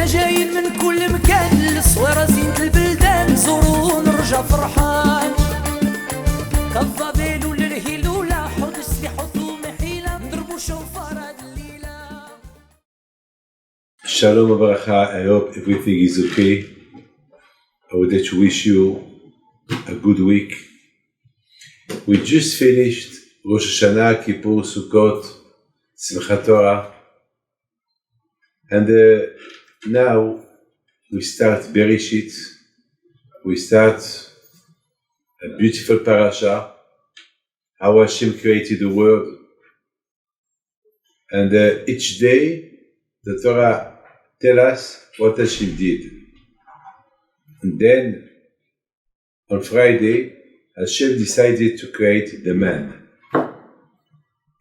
حنا جايين من كل مكان للصويرة زينة البلدان نزورو ونرجع فرحان كالضبيل وللهيل ولا حوض السلاح وثوم حيلة نضربو شوفار هاد الليلة. Shalom Avaracha, I hope everything is okay. I would like to wish you a good week. We just finished Rosh Hashanah, Kippur, Sukkot, Simchat Torah, and now we start Bereshit. We start a beautiful parasha, how Hashem created the world, and each day the Torah tells us what Hashem did. And then on Friday, Hashem decided to create the man.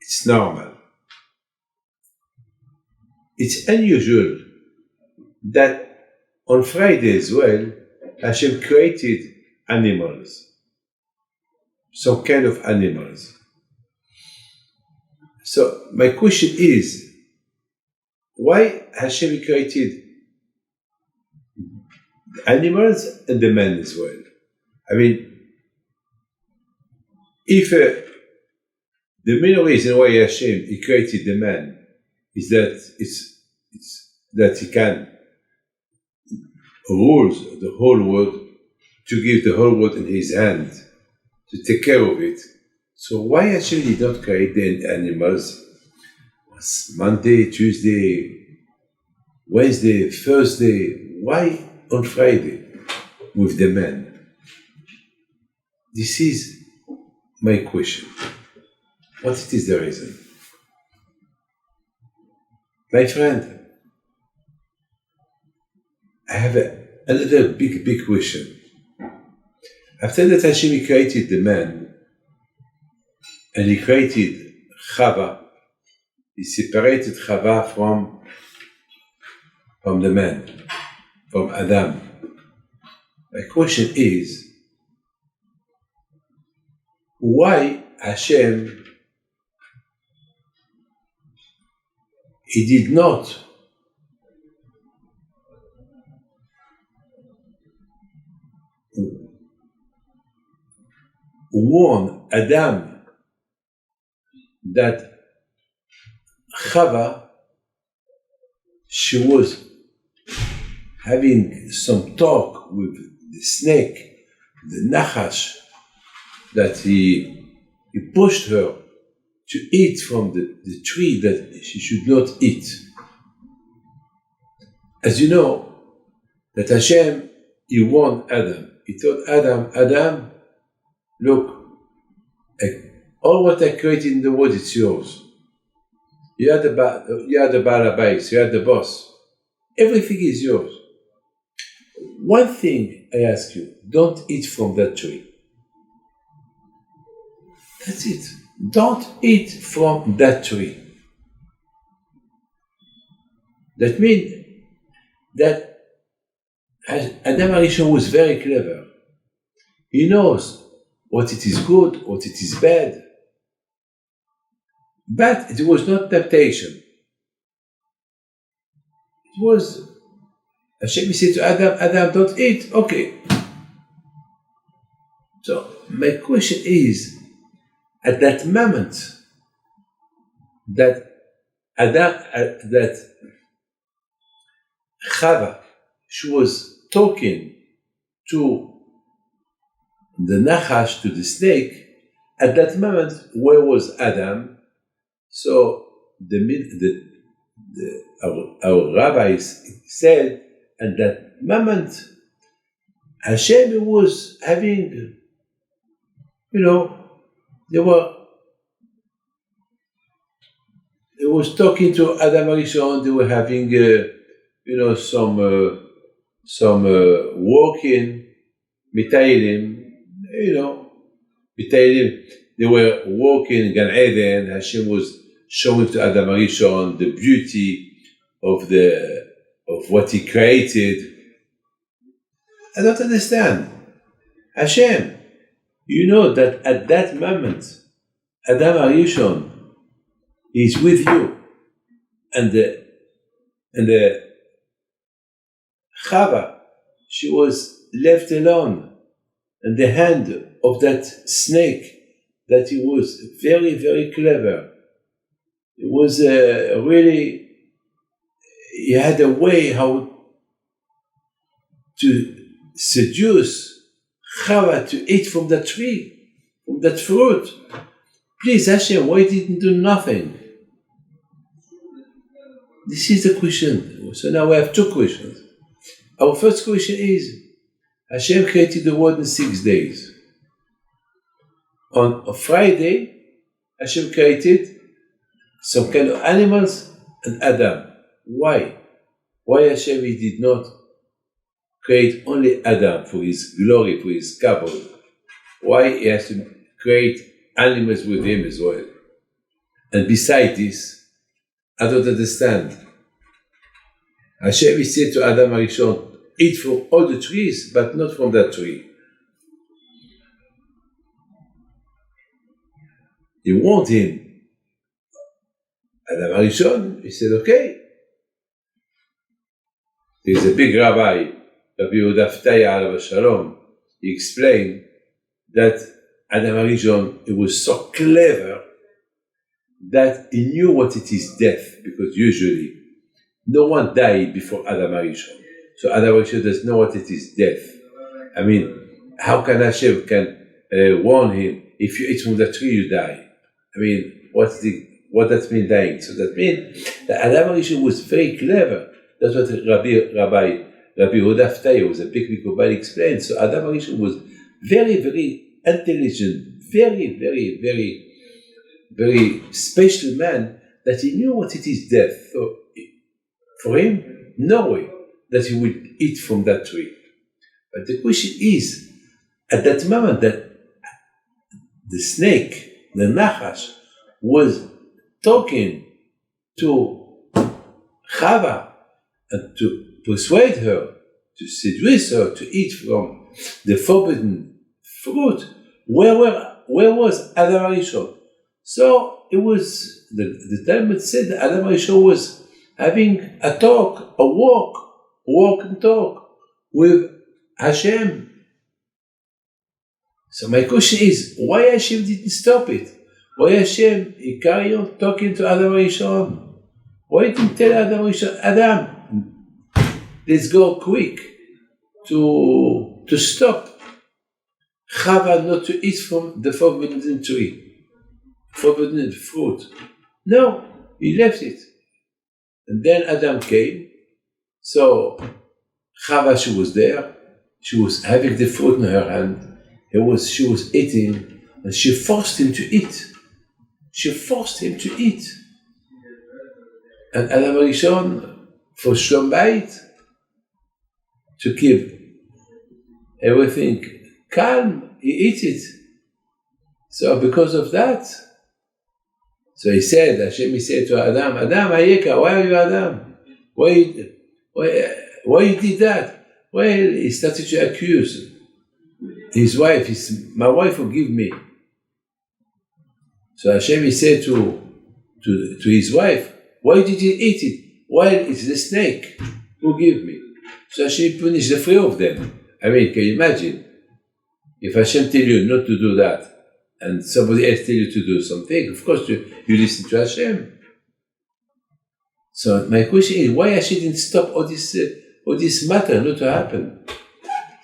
It's normal. It's unusual that on Friday as well, Hashem created animals, some kind of animals. So my question is, why Hashem created animals and the man as well? I mean, if the main reason why Hashem created the man is that it's that he can rule the whole world, to give the whole world in his hand, to take care of it. So why Hashem did not create the animals? Monday, Tuesday, Wednesday, Thursday. Why on Friday with the man? This is my question. What is the reason? My friend, I have another big question. After that Hashem created the man, and he created Chava, he separated Chava from the man, from Adam. My question is, why Hashem, he did not warn Adam that Chava, she was having some talk with the snake, the Nachash, that he pushed her to eat from the tree that she should not eat. As you know, that Hashem, he warned Adam. He told Adam, look, all what I created in the world, it's yours. You are the Balabais, you are the boss. Everything is yours. One thing I ask you, don't eat from that tree. That's it. Don't eat from that tree. That means that Adam HaRishon was very clever. He knows what it is good, what it is bad. But it was not temptation. It was, Hashem said to Adam, don't eat. Okay. So my question is, at that moment, that Chava, she was talking to the Nachash, to the snake, at that moment, where was Adam? So our rabbis said, at that moment, Hashem was having, they was talking to Adam HaRishon, they were having, some walking, Mitailim, Mitailim, they were walking in Gan Eden. Hashem was showing to Adam HaRishon the beauty of what he created. I don't understand. Hashem, you know that at that moment, Adam HaRishon is with you, and the Chava, she was left alone in the hand of that snake, that he was very, very clever. It was really, he had a way how to seduce Chava to eat from that tree, from that fruit. Please, Hashem, why didn't do nothing? This is the question. So now we have two questions. Our first question is, Hashem created the world in 6 days. On a Friday, Hashem created some kind of animals and Adam. Why? Why Hashem he did not create only Adam for his glory, for his kavod? Why he has to create animals with him as well? And besides this, I don't understand. Hashem he said to Adam HaRishon, eat from all the trees, but not from that tree. He warned him. Adam HaRishon, he said, okay. There's a big rabbi, Rabbi Yehuda Ftaya alav Shalom. He explained that Adam HaRishon, he was so clever that he knew what it is death, because usually no one died before Adam HaRishon. So Adam HaRishon doesn't know what it is death. I mean, how can Hashem warn him, if you eat from the tree, you die? I mean, what does mean dying? So that means that Adam HaRishon was very clever. That's what Rabbi Yehuda Ftaya was a big Rabbi explained. So Adam HaRishon was very, very intelligent, very, very, very, very special man, that he knew what it is death. So for him, no way that he would eat from that tree. But the question is, at that moment that the snake, the Nachash, was talking to Chava and to persuade her, to seduce her to eat from the forbidden fruit, where was Adam HaRishon? So it was, the Talmud said that Adam HaRishon was having a talk, a walk and talk with Hashem. So my question is, why Hashem didn't stop it? Why Hashem he carried on talking to Adam HaRishon? Why didn't tell Adam HaRishon, Adam, let's go quick to stop Chava not to eat from the forbidden tree, forbidden fruit? No, he left it. And then Adam came, so Chava, she was there, she was having the fruit in her hand, she was eating, and she forced him to eat. She forced him to eat. And Adam HaRishon, for Shalom Bayit, to keep everything calm, he ate it. So because of that, so he said, Hashem he said to Adam, Adam, Hayeka, why are you Adam? Why you did that? Well, he started to accuse his wife. My wife forgive me. So Hashem he said to his wife, why did you eat it? Well, it's the snake. Forgive me. So Hashem punished the three of them. I mean, can you imagine? If Hashem tell you not to do that, and somebody else tell you to do something, of course you listen to Hashem. So my question is, why Hashem didn't stop all this matter not to happen?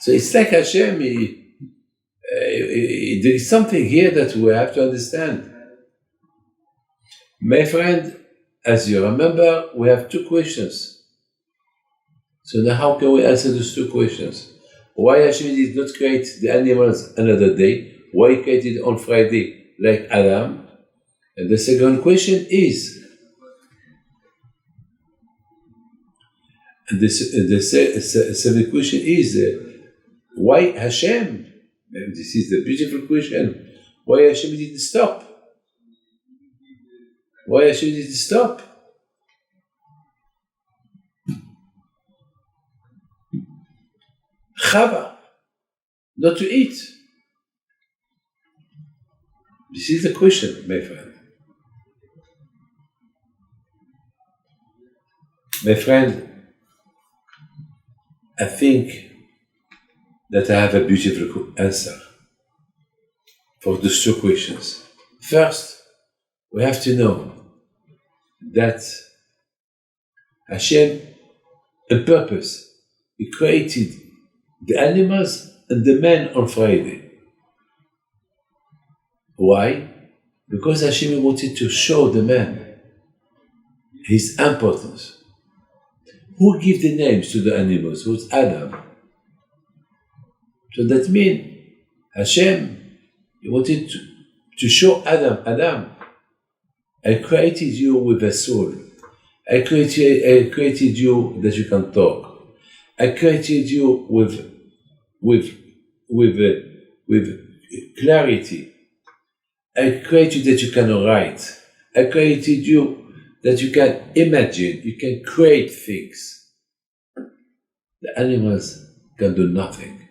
So it's like Hashem, there is something here that we have to understand. My friend, as you remember, we have two questions. So now how can we answer those two questions? Why Hashem did not create the animals another day? Why he created on Friday like Adam? And the second question is, and the second question is, why Hashem? And this is the beautiful question. Why Hashem didn't stop? Why Hashem didn't stop? Chava, not to eat. This is the question, my friend. My friend, I think that I have a beautiful answer for those two questions. First, we have to know that Hashem, on purpose, He created the animals and the man on Friday. Why? Because Hashem wanted to show the man his importance. Who gave the names to the animals? It was Adam. So that means Hashem, He wanted to show Adam, I created you with a soul. I created you that you can talk. I created you with clarity. I created you that you can write. I created you that you can imagine, you can create things. The animals can do nothing.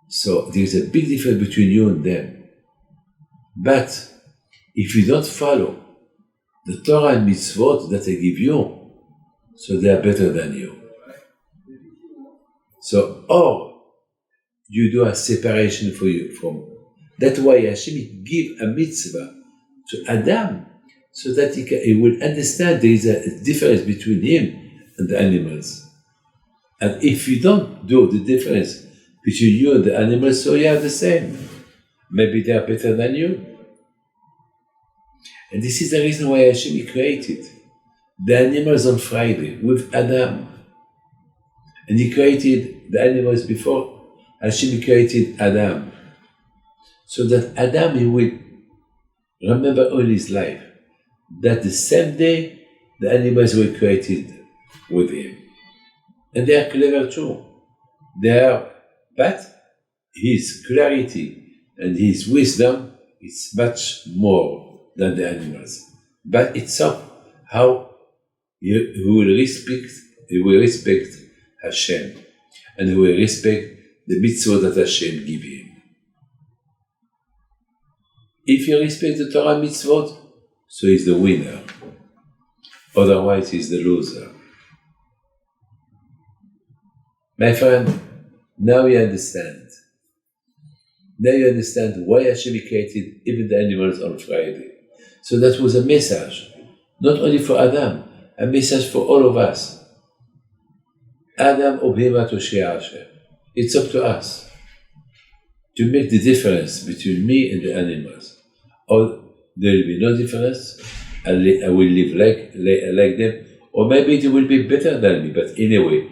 So there is a big difference between you and them. But if you don't follow the Torah and mitzvot that I give you, so they are better than you. So, or you do a separation for you from. That's why Hashem give a mitzvah to Adam, so that he will understand there is a difference between him and the animals. And if you don't do the difference between you and the animals, so you are the same. Maybe they are better than you. And this is the reason why Hashem created the animals on Friday with Adam. And He created the animals before. Hashem created Adam. So that Adam, he will remember all his life that the same day the animals were created with him. And they are clever too. But his clarity and his wisdom is much more than the animals. But it's how he will respect Hashem, and he will respect the mitzvot that Hashem give him. If he respects the Torah mitzvot, so he's the winner. Otherwise, he's the loser. My friend, now you understand. Now you understand why Hashem created even the animals on Friday. So that was a message, not only for Adam, a message for all of us. Adam obhema toshia Hashem. It's up to us to make the difference between me and the animals. Or there will be no difference, I will live like them, or maybe they will be better than me, but anyway,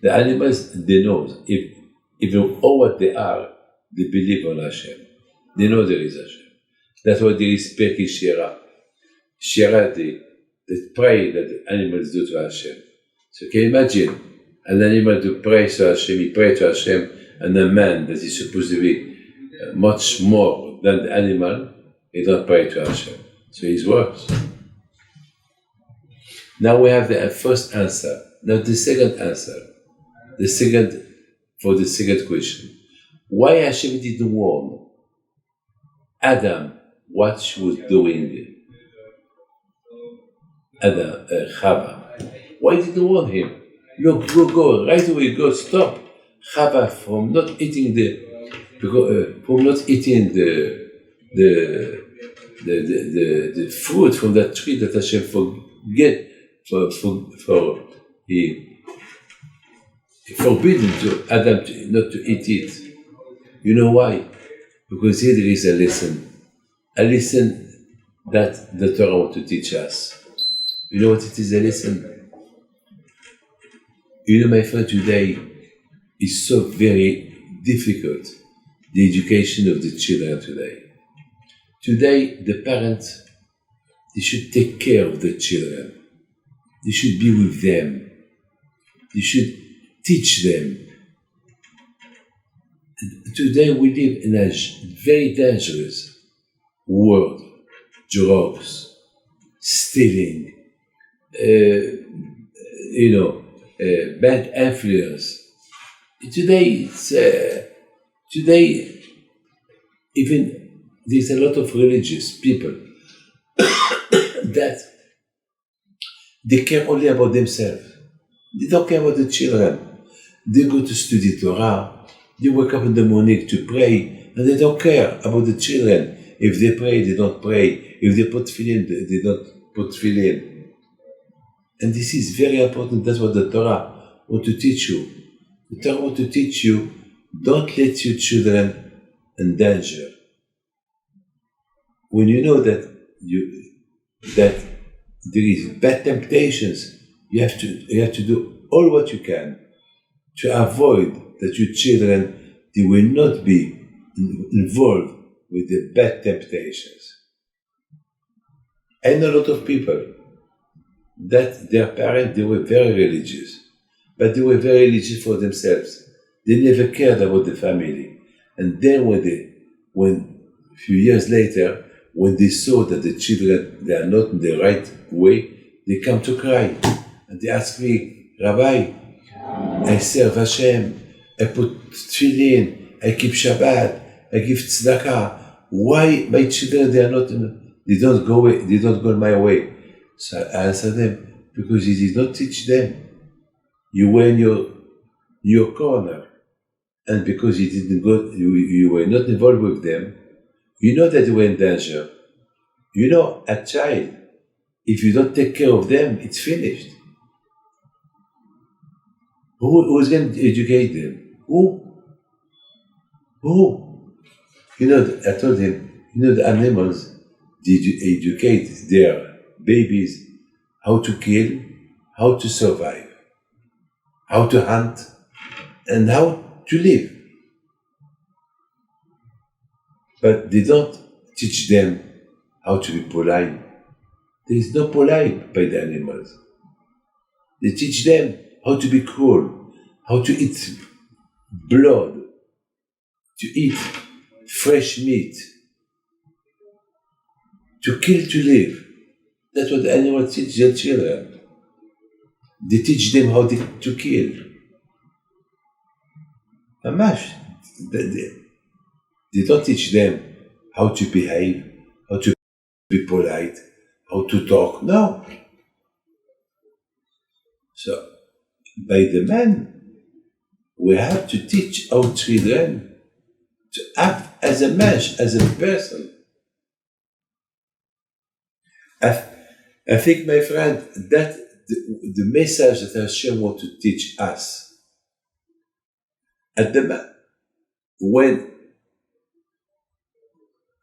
the animals, they know, if they know what they are, they believe on Hashem. They know there is Hashem. That's why they respect Shira. Shira, they pray that the animals do to Hashem. So can you imagine an animal to pray to Hashem, he pray to Hashem, and a man that is supposed to be much more than the animal, he don't pray to Hashem. So he's worse. Now we have the first answer. Now the second answer. For the second question. Why Hashem didn't warn Adam what she was doing? Chava. Why did he warn him? Look, go, right away, go, stop Chava from not eating the fruit from that tree that Hashem he forbidden to Adam not to eat it. You know why? Because here there is a lesson that the Torah wants to teach us. You know what it is, a lesson? You know, my friend, today is so very difficult, the education of the children today. Today, the parents, they should take care of the children. They should be with them. They should teach them. Today, we live in a very dangerous world. Drugs, stealing, bad influence. Today, even there's a lot of religious people that they care only about themselves. They don't care about the children. they go to study Torah, they wake up in the morning to pray, and they don't care about the children. If they pray, they don't pray. If they put tefillin, they don't put tefillin. And this is very important. That's what the Torah wants to teach you. The Torah wants to teach you, don't let your children in danger. When you know that there is bad temptations, you have to do all what you can to avoid that your children, they will not be involved with the bad temptations. I know a lot of people that their parents, they were very religious, but they were very religious for themselves. They never cared about the family. And then when a few years later, when they saw that the children, they are not in the right way, they come to cry. And they ask me, Rabbi, I serve Hashem, I put tefillin, I keep Shabbat, I give tzedakah. Why my children, they don't go my way? So I answer them, because you did not teach them. You were in your corner. And because you were not involved with them, you know that they were in danger. You know, a child, if you don't take care of them, it's finished. Who's going to educate them? Who? You know, I told him, the animals, they educate their babies how to kill, how to survive, how to hunt, and how to live. But they don't teach them how to be polite. There is no polite by the animals. They teach them how to be cruel, how to eat blood, to eat fresh meat, to kill to live. That's what the animals teach their children. They teach them how to kill. Mamash. They don't teach them how to behave, how to be polite, how to talk. No. So, by the man, we have to teach our children to act as a man, as a person. I think, my friend, that the message that Hashem wants to teach us, when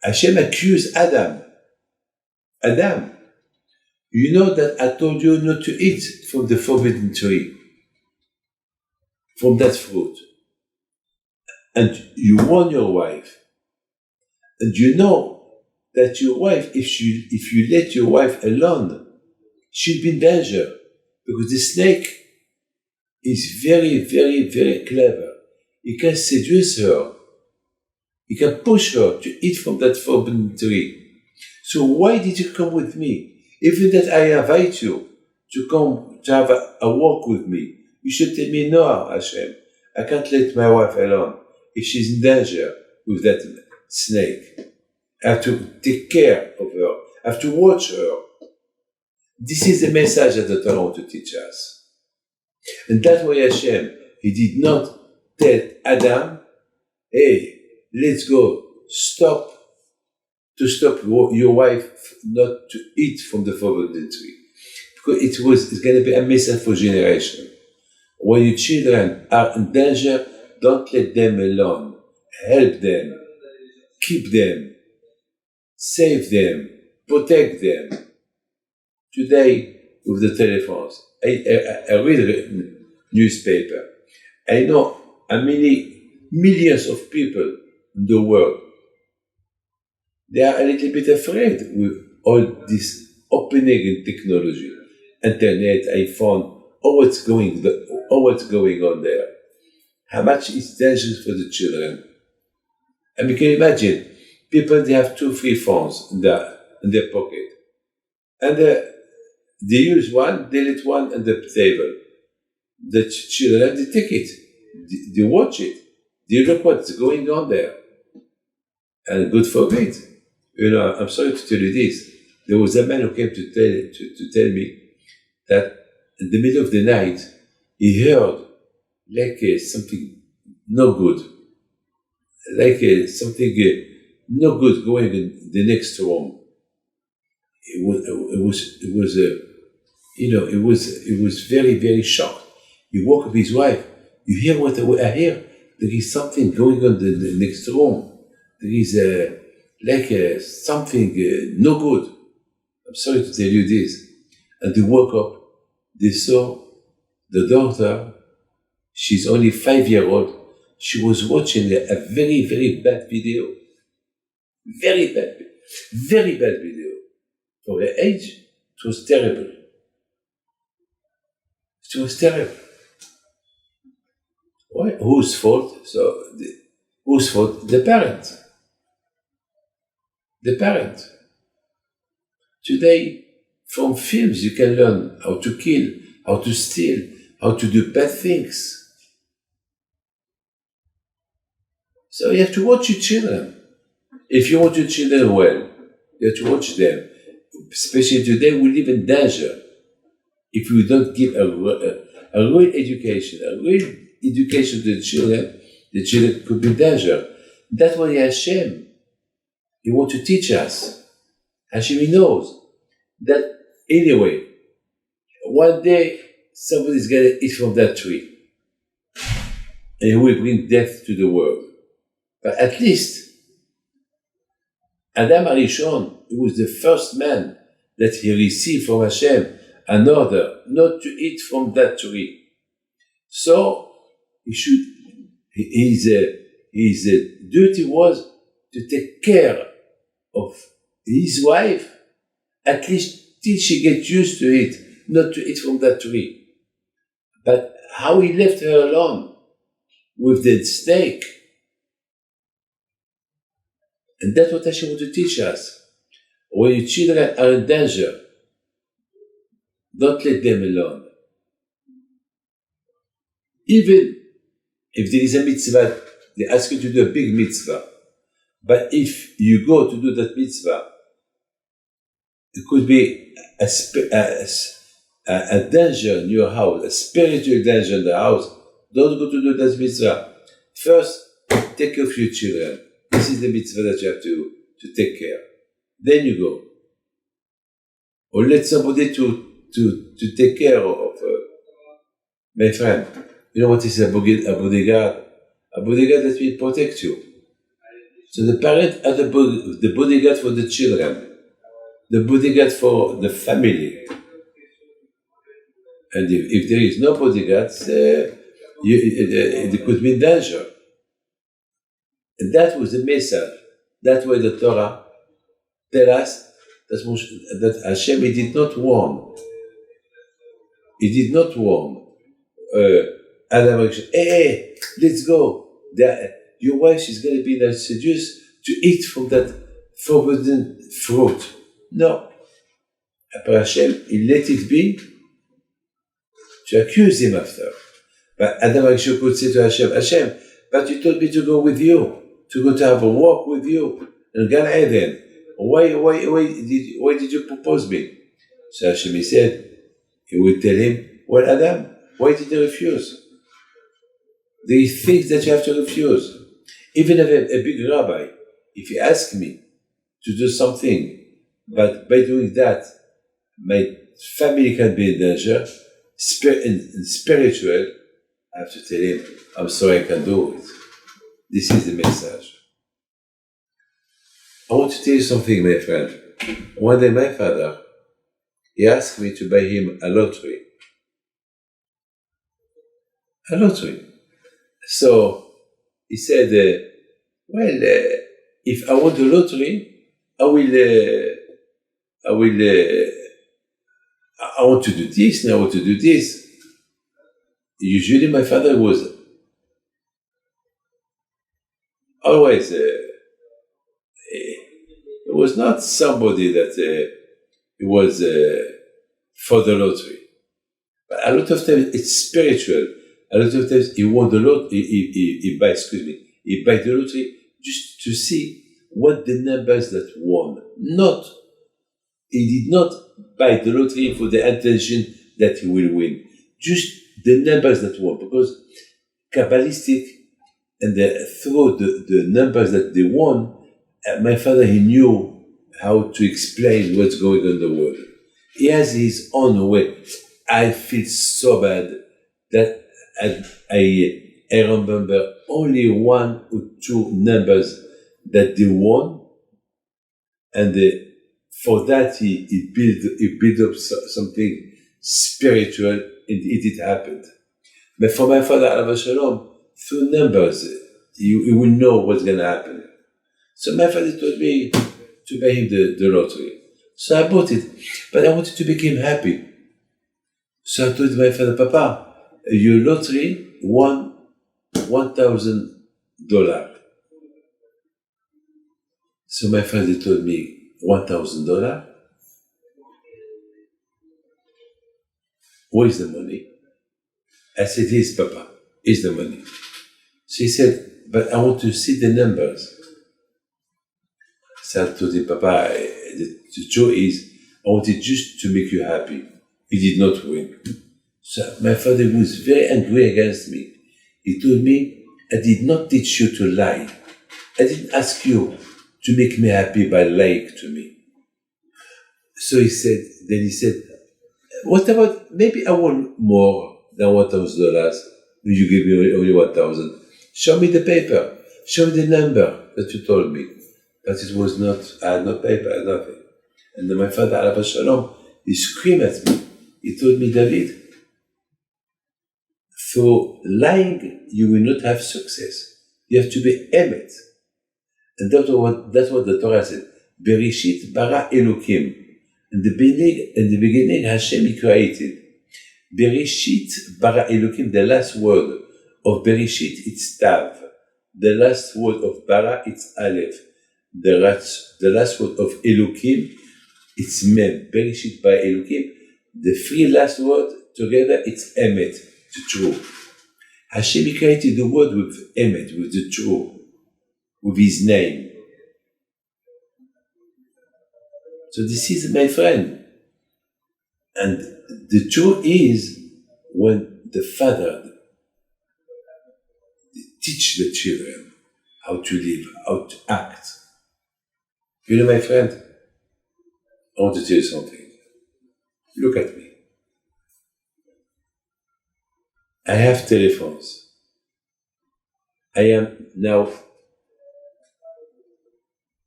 Hashem accused Adam, you know that I told you not to eat from the forbidden tree, from that fruit. And you warn your wife. And you know that your wife, if you let your wife alone, she'll be in danger. Because the snake is very, very, very clever. He can seduce her. He can push her to eat from that forbidden tree. So why did you come with me? Even that I invite you to come to have a walk with me, you should tell me, no, Hashem, I can't let my wife alone. If she's in danger with that snake, I have to take care of her. I have to watch her. This is the message that the Torah wants to teach us. And that's why Hashem, He did not tell Adam, hey, let's go, stop your wife not to eat from the forbidden tree. Because it's going to be a message for generation. When your children are in danger, don't let them alone. Help them. Keep them. Save them. Protect them. Today, with the telephones, I read a newspaper. I know how many millions of people in the world, they are a little bit afraid with all this opening in technology, internet, iPhone, all what's going on there. How much is dangerous for the children? And you can imagine, people, they have 2-3 phones in their pocket. And they use one, they let one on the table. The children, they take it. They watch it. They look what's going on there. And God forbid. I'm sorry to tell you this. There was a man who came to tell me that in the middle of the night, he heard like something no good, like something no good going in the next room. It was very, very shocked. He woke up his wife. You hear what I hear? There is something going on in the next room. There is something no good. I'm sorry to tell you this. And they woke up. They saw the daughter. She's only 5 years old. She was watching a very, very bad video. Very bad video. For her age, it was terrible. It was terrible. Why? Whose fault? Whose fault? The parent. The parent. Today, from films, you can learn how to kill, how to steal, how to do bad things. So you have to watch your children. If you want your children well, you have to watch them. Especially today, we live in danger. If we don't give a real education to the children could be in danger. That's why Hashem, He wants to teach us. Hashem, He knows that anyway, one day somebody's going to eat from that tree and He will bring death to the world. But at least Adam HaRishon, he was the first man that he received from Hashem an order not to eat from that tree. So his duty was to take care of his wife, at least till she gets used to it, not to eat from that tree. But how he left her alone with the snake. And that's what Hashem wants to teach us. When your children are in danger, don't let them alone. Even if there is a mitzvah, they ask you to do a big mitzvah. But if you go to do that mitzvah, it could be a danger in your house, a spiritual danger in the house. Don't go to do that mitzvah. First, take care of your children. This is the mitzvah that you have to take care. Then you go. Or let somebody to take care of my friend. You know what is a bodyguard? A bodyguard that will protect you. So the parents are the bodyguard for the children, the bodyguard for the family. And if there is no bodyguards, it could be in danger. And that was the message. That's why the Torah tells us that Hashem, He did not warn. He did not warn Adam, hey, let's go. Your wife is going to be seduced to eat from that forbidden fruit. No. But Hashem, He let it be to accuse him after. But Adam could say to Hashem, but you told me to go with you, to go to have a walk with you in Gan Eden. Why did you propose me? So Hashem said, He would tell him, well, Adam, why did you refuse? There are things that you have to refuse. Even if a big rabbi, if he asks me to do something, but by doing that, my family can be in danger, spiritual, I have to tell him, I'm sorry, I can't do it. This is the message. I want to tell you something, my friend. One day my father, he asked me to buy him a lottery. A lottery. So he said, if I want a lottery, I want to do this, and I want to do this. Usually my father was always, it was not somebody that was for the lottery. But a lot of times it's spiritual. A lot of times he won the lottery, he buy the lottery just to see what the numbers that won. He did not buy the lottery for the intention that he will win. Just the numbers that won. Because Kabbalistic, and through the numbers that they won, my father, he knew how to explain what's going on in the world. He has his own way. I feel so bad that I remember only one or two numbers that they won, and for that he built up something spiritual, and it happened. But for my father, Alav Shalom, through numbers, you will know what's going to happen. So my father told me to buy him the lottery. So I bought it, but I wanted to make him happy. So I told my father, Papa, your lottery won $1,000. So my father told me, $1,000? Where is the money? I said, yes, Papa, here's the money. So he said, but I want to see the numbers. So I told him, Papa, the truth is, I wanted just to make you happy. He did not win. So my father was very angry against me. He told me, I did not teach you to lie. I didn't ask you to make me happy by lying to me. So he said, what about, maybe I want more than $1,000. You give me only 1,000. Show me the paper. Show me the number that you told me. But it was not, I had no paper, I had nothing. And then my father, Alav Shalom, he screamed at me. He told me, David, through lying, you will not have success. You have to be emet. And that's what the Torah said. Bereshit bara Elokim. In the beginning, Hashem he created. Bereshit bara Elokim, the last word of Bereshit, it's Tav. The last word of bara, it's Aleph. The last word of Elokim, it's Mem. Bereshit bara Elokim. The three last words together, it's Emet, the true. Hashem he created the word with Emet, with the true, with his name. So this is my friend. And the truth is, when the father teach the children how to live, how to act. You know, my friend, I want to tell you something. Look at me. I have telephones. I am now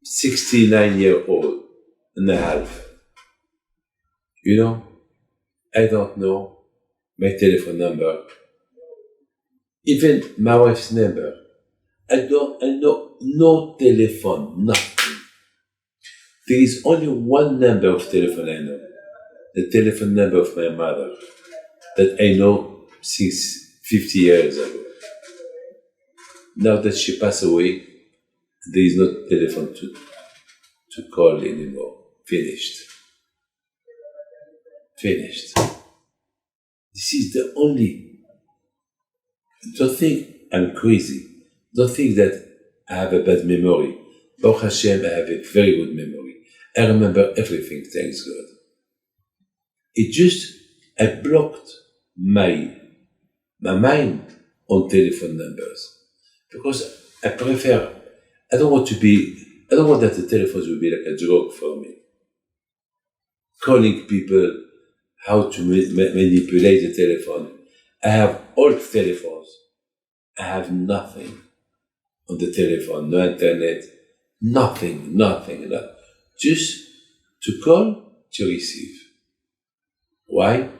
69 years old and a half. You know, I don't know my telephone number, even my wife's number. I know no telephone, nothing. There is only one number of telephone I know, the telephone number of my mother, that I know since 50 years ago. Now that she passed away, there is no telephone to call anymore. Finished. This is the only. Don't think I'm crazy. Don't think that I have a bad memory. Baruch Hashem, I have a very good memory. I remember everything, thanks God. It just, I blocked my mind on telephone numbers. Because I don't want that the telephones will be like a drug for me. Calling people, how to manipulate the telephone. I have old telephones. I have nothing on the telephone, no internet, nothing. Just to call, to receive. Why?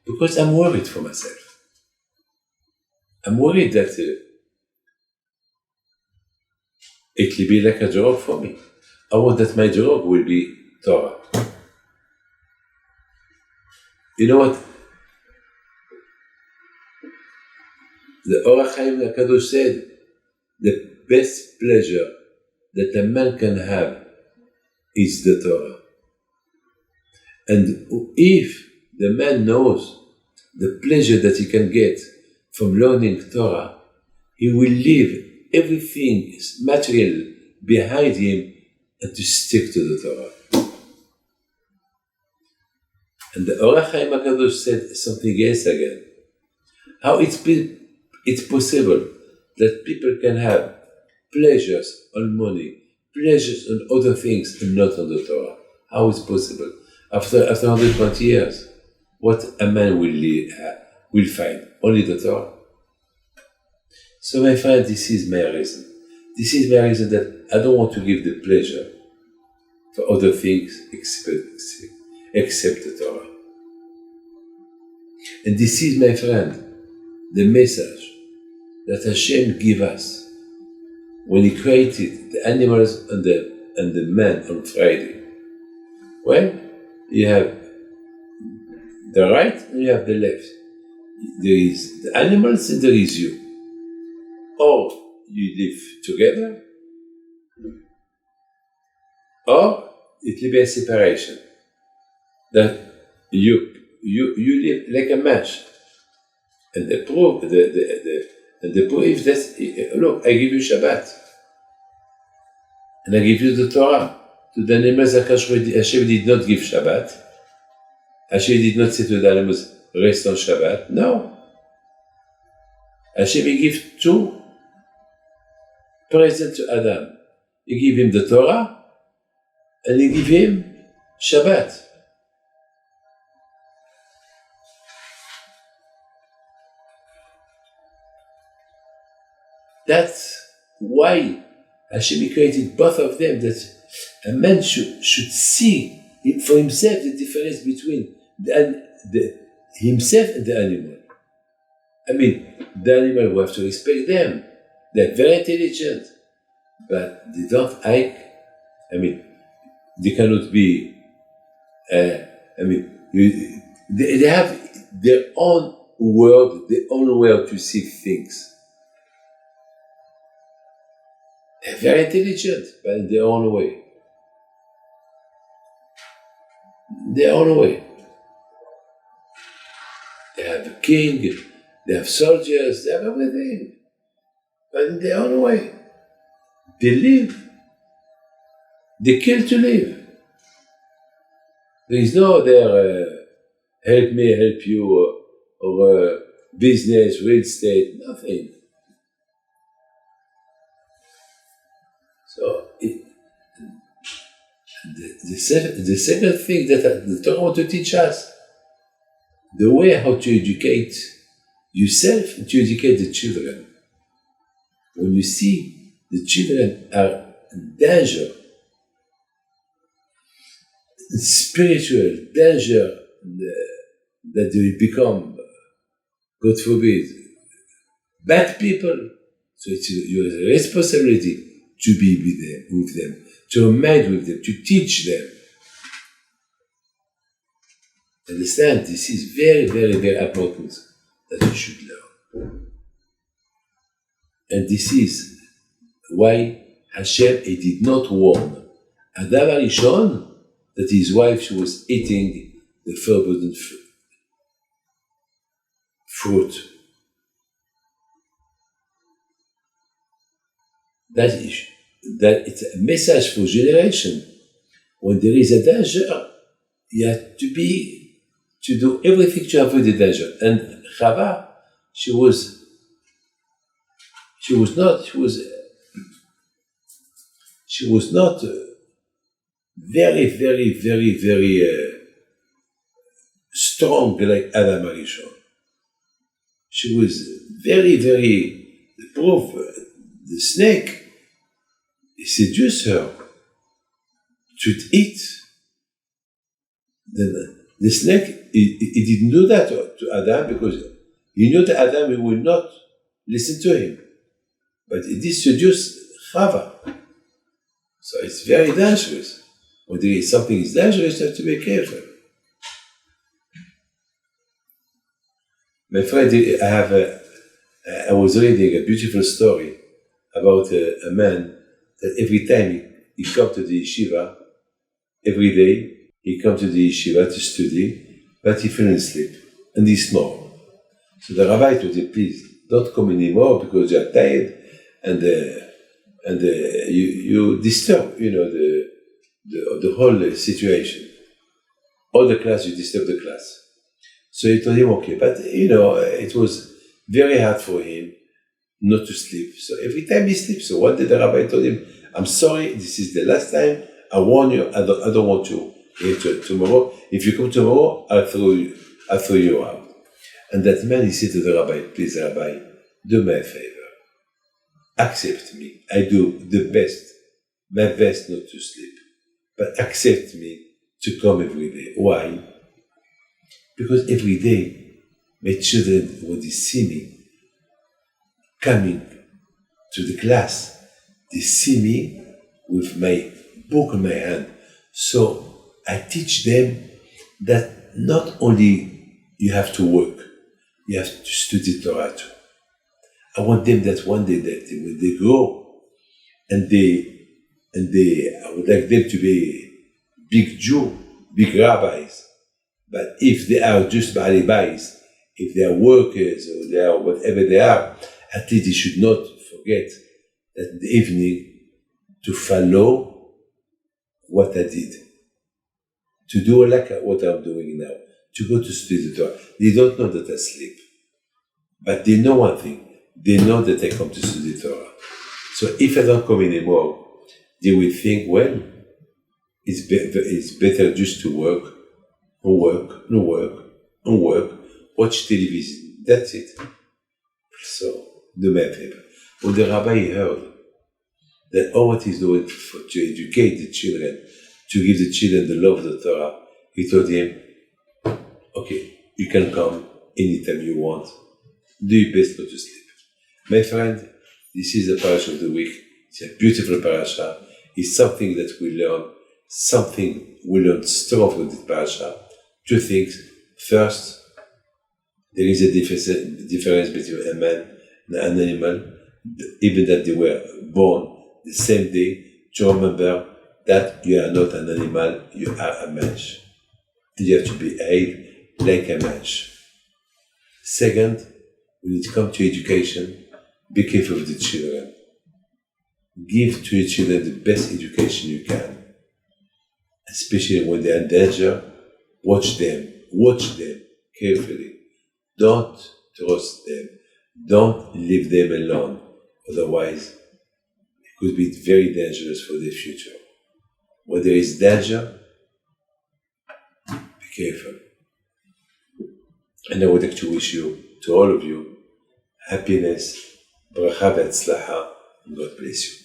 Because I'm worried for myself. I'm worried that it will be like a drug for me. I want that my drug will be Torah. You know what? The Or HaChaim HaKadosh said, the best pleasure that a man can have is the Torah. And if the man knows the pleasure that he can get from learning Torah, he will leave everything material behind him and to stick to the Torah. And the Or HaChaim HaKadosh said something else again. How it's it's possible that people can have pleasures on money, pleasures on other things, and not on the Torah. How is possible? After 120 years, what a man will find? Only the Torah. So my friend, this is my reason. This is my reason that I don't want to give the pleasure for other things except the Torah. And this is, my friend, the message that Hashem gave us when He created the animals and the man on Friday. Well, you have the right and you have the left. There is the animals and there is you. Or you live together, or it will be a separation. That you live like a match. And the proof is that, look, I give you Shabbat. And I give you the Torah. To the animals, Hashem did not give Shabbat. Hashem did not say to the animals, rest on Shabbat. No. Hashem gave two presents to Adam. He gave him the Torah, and he gave him Shabbat. That's why Hashem created both of them, that a man should see for himself the difference between himself and the animal. I mean, the animal, we have to respect them. They're very intelligent, but they don't act. I mean, they cannot be. They have their own world, their own way to see things. They're very intelligent, but in their own way. Their own way. They have a king, they have soldiers, they have everything. But in their own way. They live. They kill to live. There is no other help me, help you, or business, real estate, nothing. So, the second thing that the Torah wants to teach us, the way how to educate yourself and to educate the children. When you see the children are in danger, spiritual danger, that they will become, God forbid, bad people, so it's your responsibility to be with them, to remain with them, to teach them. Understand, this is very, very, very important that you should learn. And this is why Hashem did not warn Adam HaRishon that his wife was eating the forbidden fruit. That it's a message for generation. When there is a danger, you have to do everything to avoid the danger. And Chava, she was not very, very, very, very strong like Adam HaRishon. She was very, very, the proof, the snake, he seduced her to eat. The snake, he didn't do that to Adam because he knew that Adam would not listen to him. But he did seduce Chava. So it's very dangerous. When there is something is dangerous, you have to be careful. My friend, I was reading a beautiful story about a man that every time he comes to the yeshiva, every day he comes to the yeshiva to study, but he fell asleep and he snored. So the rabbi told him, please don't come anymore because you are tired and you disturb, the whole situation. All the class, you disturb the class. So he told him, okay, but it was very hard for him not to sleep. So every time he sleeps, so one day the rabbi told him, I'm sorry, this is the last time. I warn you, I don't want you here tomorrow. If you come tomorrow, I'll throw you out. And that man, he said to the rabbi, please, Rabbi, do me a favor. Accept me. I do my best not to sleep. But accept me to come every day. Why? Because every day, my children, when they see me coming to the class, they see me with my book in my hand. So I teach them that not only you have to work, you have to study Torah too. I want them that one day that when they grow and I would like them to be big Jew, big rabbis. But if they are just Baalibais, if they are workers or they are whatever they are, at least they should not forget that in the evening to follow what I did. To do like what I'm doing now. To go to study the Torah. They don't know that I sleep. But they know one thing. They know that I come to study Torah. So if I don't come anymore, they will think, well, it's better just to work, watch television. That's it. So, do me a favor. When the rabbi heard that all what he's doing to educate the children, to give the children the love of the Torah, he told him, okay, you can come anytime you want. Do your best not to sleep. My friend, this is the parasha of the week. It's a beautiful parasha. It's something that we learn, stuff with this parasha. Two things. First, there is a difference between a man and an animal, even that they were born the same day. To remember that you are not an animal, you are a mensch. You have to behave like a mensch. Second, when it comes to education, be careful with the children. Give to your children the best education you can. Especially when they are in danger, watch them carefully. Don't trust them. Don't leave them alone. Otherwise, it could be very dangerous for their future. When there is danger, be careful. And I would like to wish you, to all of you, happiness, bracha v'atzlacha, and God bless you.